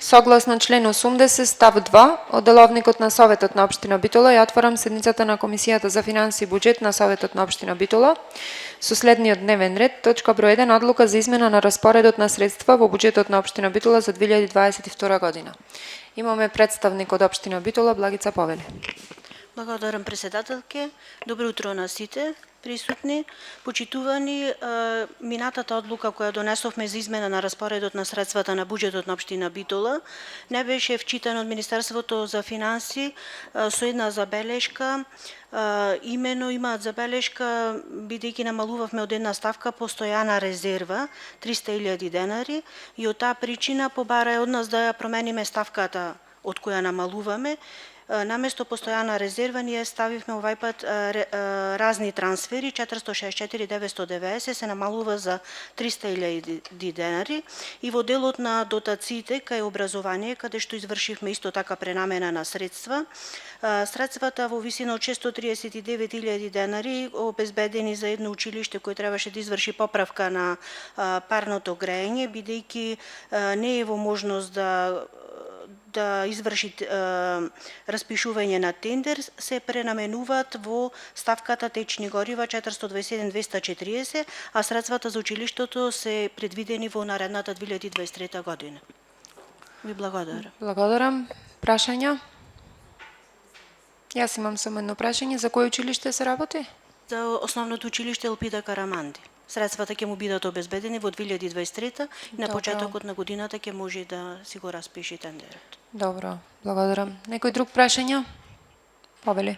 Согласно член 80 став 2 од деловникот на Советот на општина Битола ја отварам седницата на Комисијата за финансии и буџет на Советот на општина Битола со следниот дневен ред. Точка број 1. Одлука за измена на распоредот на средства во буџетот на општина Битола за 2022 година. Имаме представник од општина Битола, Благица Повели. Благодарам, председателке. Добро утро на сите присутни. Почитувани, минатата одлука која донесовме за измена на распоредот на средствата на буџетот на општина Битола не беше вчитана од Министерството за финансии со една забелешка. Имено имаат забелешка бидејќи намалувавме од една ставка постојана резерва 300.000 денари и од таа причина побара од нас да ја промениме ставката од која намалуваме. Наместо постојана резерва ние ставивме овај пат разни трансфери, 464.990 се намалува за 300.000 денари и во делот на дотациите кај образование, каде што извршивме исто така пренамена на средства, средствата во висина од 639.000 денари обезбедени за едно училиште кој требаше да изврши поправка на парното грејење, бидејќи не е во можност да изврши распишување на тендер, се пренаменуваат во ставката течни горива 427.240, а средствата за училиштето се предвидени во наредната 2023 година. Ви благодарам. Благодарам. Прашања? Јас имам само едно прашање. За кој училиште се работи? За основното училиште Елпида Караманди. Средствата ќе му бидат обезбедени во 2023 и на почетокот на годината ќе може да си го распиши тендерот. Добро, благодарам. Некој друг прашања? Повели.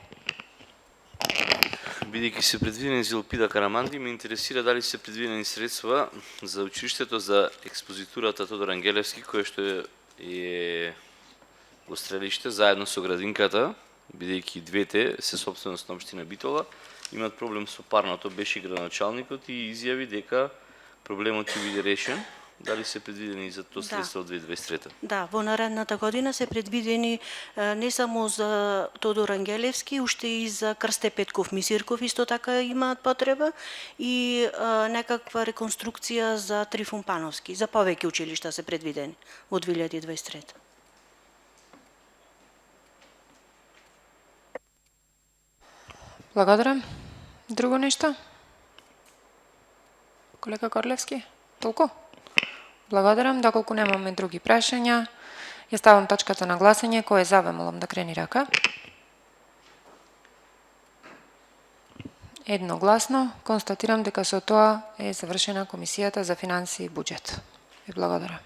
Бидејќи се предвидени за Елпида Караманди, ме интересира дали се предвидени средства за училиштето за експозитурата Тодор Ангелевски, кое што е во Стрелиште заедно со градинката, бидејќи двете се собственост на општина Битола, имат проблем со парното, беше градоначалникот и изјави дека проблемот ќе биде решен. Дали се предвидени за тоа средства од 2023? Да, во наредната година се предвидени не само за Тодор Ангелевски, уште и за Крсте Петков Мисирков исто така имаат потреба и некаква реконструкција за Трифун Пановски. За повеќе училишта се предвидени во 2023. Благодарам. Друго нешто? Колега Корлевски? Толку? Благодарам. Доколку немаме други прашања, ја ставам точката на гласање. Кој е за, ве молам да крени рака. Едногласно констатирам дека со тоа е завршена Комисијата за финансии и буџет. Ви благодарам.